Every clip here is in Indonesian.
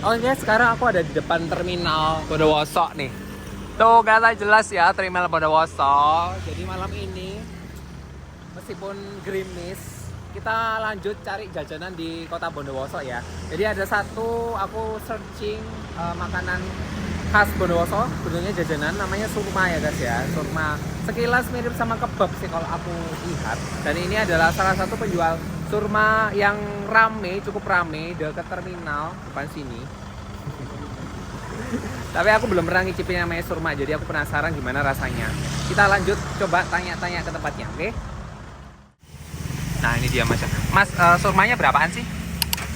Oke, sekarang aku ada di depan terminal Bondowoso nih. Tuh, kelihatan jelas ya terminal Bondowoso. Jadi malam ini, meskipun gerimis, kita lanjut cari jajanan di kota Bondowoso ya. Jadi ada satu, aku searching makanan khas Bondowoso, bentuknya jajanan, namanya surma ya guys ya. Surma sekilas mirip sama kebab sih kalau aku lihat. Dan ini adalah salah satu penjual surma yang rame, cukup rame dekat terminal depan sini. Tapi aku belum pernah ngicipin namanya surma, jadi aku penasaran gimana rasanya. Kita lanjut coba tanya-tanya ke tempatnya, oke? Nah ini dia mas. Mas, surmanya berapaan sih?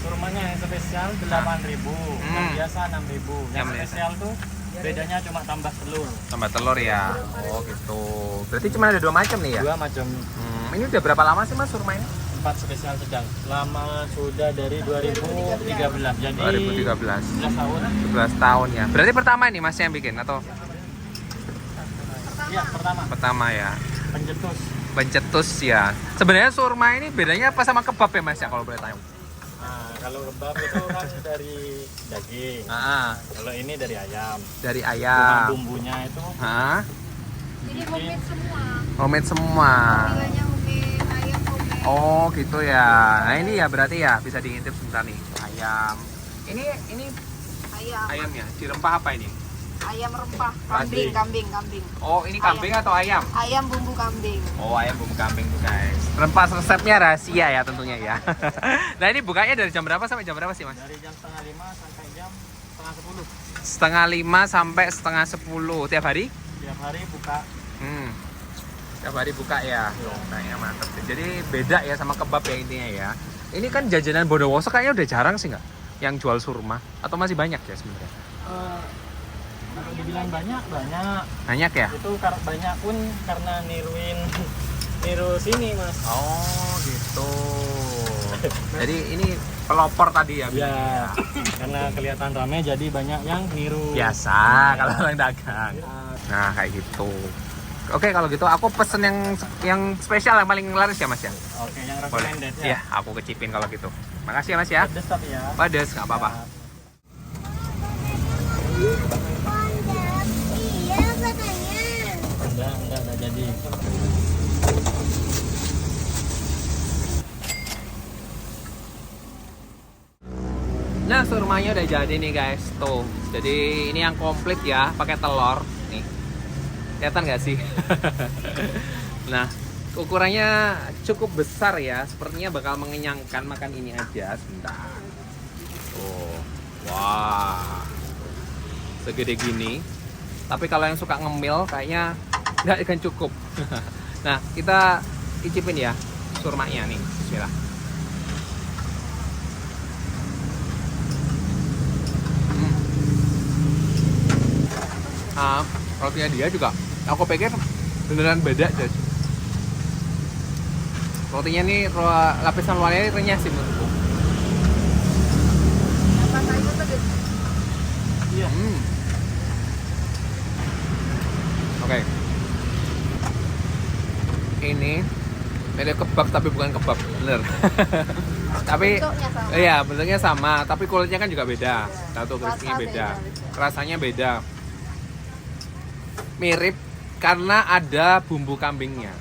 Surmanya yang spesial 8.000, yang biasa 6.000. Yang spesial tuh bedanya cuma tambah telur. Tambah telur ya. Oh gitu. Berarti cuma ada 2 macam nih ya? 2 macam. Ini udah berapa lama sih mas surma ini? 4 spesial sedang. Lama sudah dari 2013. Jadi 2013. 11 tahun. 11 tahun ya. Berarti pertama nih mas yang bikin atau? Iya, pertama. Pertama ya. Pencetus. Pencetus ya. Sebenarnya surma ini bedanya apa sama kebab ya mas ya kalau boleh tahu? Nah, kalau kebab itu kan dari daging. Kalau ini dari ayam. Dari Cuma ayam. bumbunya itu Ini homemade semua. Homemade semua. Tampilannya homemade, ayam homemade. Oh gitu ya. Nah ini ya berarti ya bisa diintip sebentar nih. Ayam. Ini Ayam. ayamnya. Dirempah apa ini? Ayam rempah. Kambing. Kambing. Oh ini kambing atau ayam? Ayam bumbu kambing. Oh ayam bumbu kambing tuh guys. Rempah resepnya rahasia ya tentunya ya. Nah ini bukanya dari jam berapa sampai jam berapa sih mas? dari jam setengah 5 sampai jam setengah 10. Setengah 5 sampai setengah 10 tiap hari? Tiap hari buka. Tiap hari buka ya. Kayaknya mantep. Jadi beda ya sama kebab ya intinya ya. Ini kan jajanan Bondowoso kayaknya udah jarang sih nggak yang jual surma atau masih banyak ya sebenarnya? Kalau dibilang banyak. Banyak ya? Itu banyak pun karena niru sini mas. Oh gitu. Jadi ini pelopor tadi ya? Ya, karena kelihatan ramai jadi banyak yang niru. Biasa kalau orang dagang. Nah kayak gitu. Oke kalau gitu aku pesen yang spesial yang paling laris ya mas ya? Oke, yang Boleh. recommended Iya aku kecipin kalau gitu. Makasih ya mas ya. Pedes tapi ya. Pedes nggak apa-apa. Iya katanya. Udah jadi. Nah surmanya udah jadi nih guys. Tuh. Jadi ini yang komplit ya pakai telur. Nih. Kelihatan nggak sih? Nah, ukurannya cukup besar ya. Sepertinya bakal mengenyangkan makan ini aja. Sebentar. Oh, wah, segede gini. Tapi kalau yang suka ngemil, kayaknya nggak akan cukup. Nah, kita icipin ya surmanya nih. Bismillah. Rotinya dia juga aku pikir beneran beda guys. Rotinya nih lapisan luarnya renyah sih menurutku. Rasanya pedes. Iya. Oke. Ini mirip kebab tapi bukan kebab, bener. Tapi Bentuknya sama. iya bentuknya sama, tapi kulitnya kan juga beda. Satu crispy-nya Rasa beda. beda. Rasanya beda. Mirip karena ada bumbu kambingnya,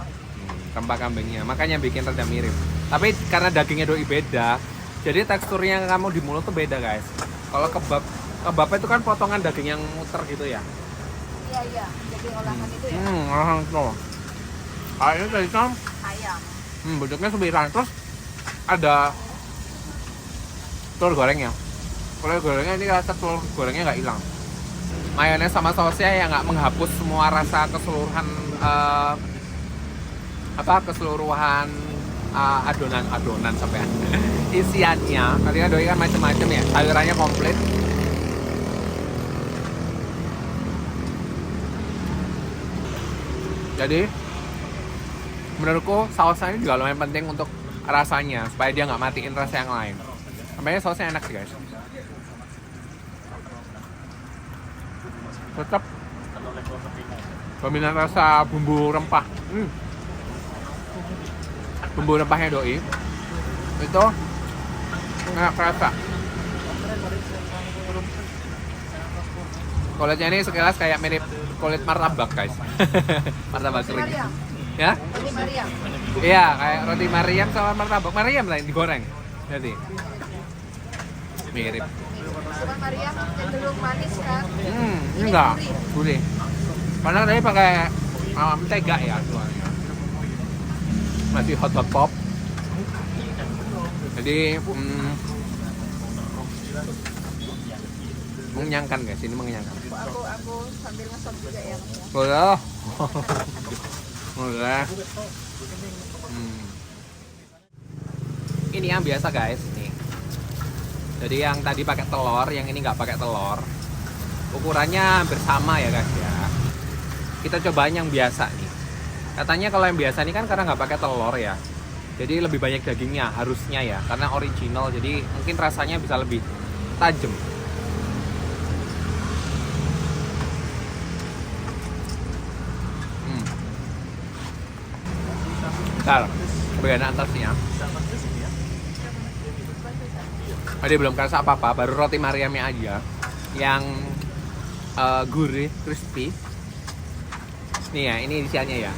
rempah kambingnya, makanya bikin rada mirip. Tapi karena dagingnya doi beda, jadi teksturnya kamu di mulut tuh beda guys. Kalau kebab itu kan potongan daging yang muter gitu ya. Iya. Jadi olahan itu ya. Olahan tuh. Ah ini tadi kan Ayam. bentuknya sembilan, terus ada telur gorengnya. Telur gorengnya ini rasa telur gorengnya nggak hilang. Mayones sama sausnya yang nggak menghapus semua rasa keseluruhan keseluruhan adonan sampai isiannya. Tadi kan doi kan macam-macam ya, sayurannya komplit. Jadi menurutku sausnya ini juga lumayan penting untuk rasanya supaya dia nggak matiin rasa yang lain. Sampai sausnya enak sih guys. Tetap dominan rasa bumbu rempah. Bumbu rempahnya doi itu enak rasa. Kulitnya ini sekilas kayak mirip kulit martabak guys. Martabak Roti kering. Mariam. Ya? Roti Mariam. Iya, kayak roti Mariam sama martabak. Mariam lah yang digoreng. Jadi mirip. Cuma Mariam cenderung manis kan. Ini enggak. Gurih. Karena tadi pakai mentega ya soalnya. Masih hot pop. Jadi mengenyangkan guys, ini mengenyangkan. Aku sambil ngesot juga ya. Boleh. Boleh. Ini yang biasa guys, nih. Jadi yang tadi pakai telur, yang ini nggak pakai telur. Ukurannya hampir sama ya guys ya. Kita cobain yang biasa nih. Katanya kalau yang biasa ini kan karena nggak pakai telur ya. Jadi lebih banyak dagingnya harusnya ya, karena original. Jadi mungkin rasanya bisa lebih tajam. Bentar, bagian atasnya. Tadi belum kerasa apa-apa, baru roti Mariamnya aja yang gurih, crispy. Nih ya, ini isiannya ya.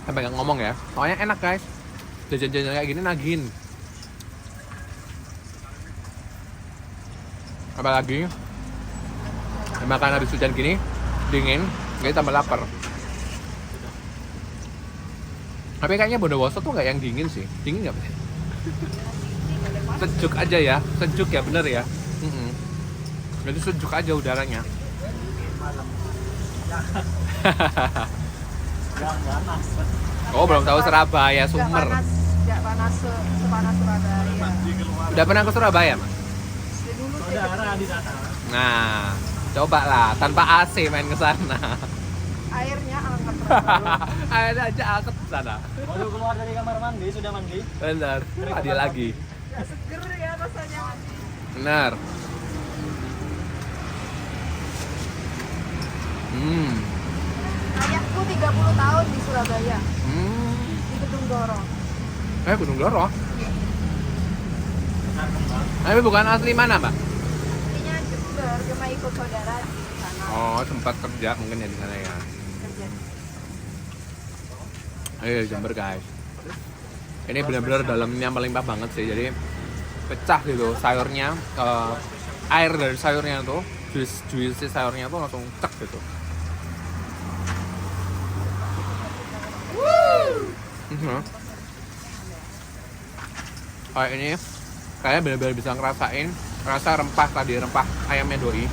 Sampai nggak ngomong ya, soalnya enak guys. Jajan-jajan kayak gini nagin. Apalagi makan habis hujan gini, dingin, jadi tambah lapar. Tapi kayaknya Bondowoso tuh nggak yang dingin sih. Dingin nggak sih? Sejuk aja ya, sejuk ya, bener ya. Jadi sejuk aja udaranya. Oh, belum tahu Surabaya, Sumer. Nggak panas sepanas Surabaya. Udah pernah ke Surabaya, Mas? Dulu Saudara di sana. Nah, coba lah tanpa AC main ke sana. airnya anget. Air aja anget ke sana. Baru keluar dari kamar mandi, sudah mandi. Benar. Mandi lagi. Nggak seger ya rasanya. Benar. Ayahku 30 tahun di Surabaya, di Gedung Doro. Gunung Doro. Tapi bukan asli mana, Mbak? Intinya Jember, cuma ikut saudara di sana. Oh, sempat kerja mungkin ya di sana ya. Kerja. Ayo Jember guys. Ini benar-benar dalamnya melimpah banget sih. Jadi pecah gitu sayurnya, air dari sayurnya tuh, juicy sayurnya tuh langsung cek gitu. Kayak ini, kayaknya benar-benar bisa ngerasain rasa rempah tadi, rempah ayamnya doi.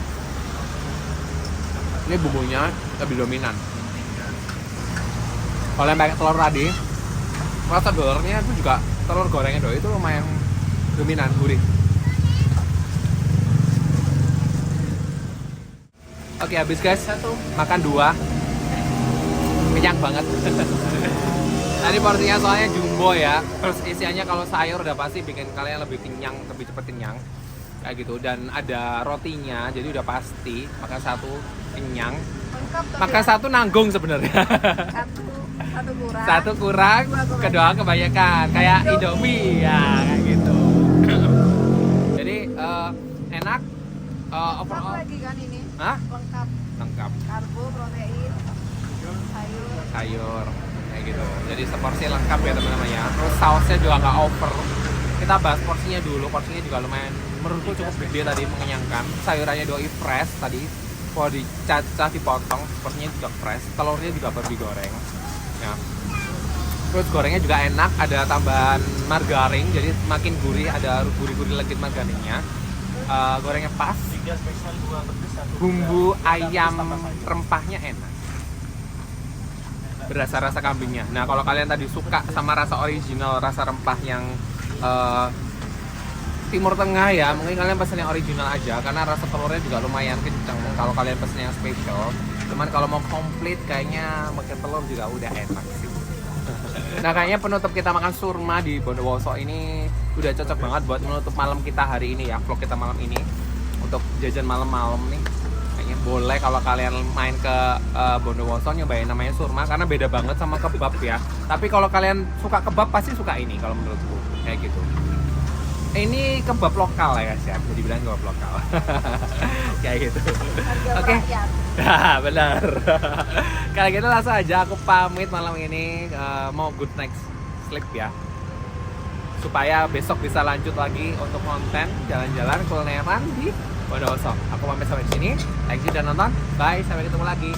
Ini bumbunya lebih dominan. Kalau yang pakai telur tadi, rasa telurnya itu juga, telur gorengnya doi itu lumayan dominan, gurih. Oke, habis guys, makan 2. Kenyang banget. Tadi porsinya soalnya jumbo ya. Terus isiannya kalau sayur udah pasti bikin kalian lebih kenyang, lebih cepet kenyang. Kayak gitu. Dan ada rotinya, jadi udah pasti makan 1 kenyang. Lengkap tapi Makan 1 nanggung sebenarnya. satu kurang. 1 kurang, kedua kebanyakan. Kayak Indomie ya, kayak gitu. Jadi enak. Lengkap Overall. lagi kan ini. Hah? Lengkap. Lengkap. Karbo, protein, Sayur kayak gitu. Jadi seporsi lengkap ya teman-teman ya. Terus sausnya juga nggak over. Kita bahas porsinya dulu. Porsinya juga lumayan, menurutku cukup gede tadi, mengenyangkan. Sayurannya doi fresh tadi. Kalau dicacah, dipotong, porsinya juga fresh. Telurnya juga baru digoreng. Ya. Terus gorengnya juga enak. Ada tambahan margarin, jadi makin gurih. Ada gurih-gurih legit margarinnya. Gorengnya pas. Bumbu ayam rempahnya enak. Berasa rasa kambingnya. Nah, kalau kalian tadi suka sama rasa original, rasa rempah yang Timur Tengah ya, mungkin kalian pesen yang original aja karena rasa telurnya juga lumayan kenceng kalau kalian pesen yang spesial. Cuman kalau mau komplit kayaknya pakai telur juga udah enak sih. Nah, kayaknya penutup kita makan surma di Bondowoso ini udah cocok banget buat menutup malam kita hari ini ya, vlog kita malam ini untuk jajan malam-malam nih. Kayaknya boleh kalau kalian main ke Bondowoso nyobain namanya surma karena beda banget sama kebab ya. Tapi kalau kalian suka kebab pasti suka ini kalau menurutku kayak gitu. Ini kebab lokal ya guys ya, bisa dibilang kebab lokal. Kayak gitu. Oke. Nah, benar. Kalau gitu langsung aja aku pamit malam ini, mau good night sleep ya. Supaya besok bisa lanjut lagi untuk konten jalan-jalan kulineran di Bondowoso. Aku pamit sampai di sini. Thank you udah nonton. Bye, sampai ketemu lagi.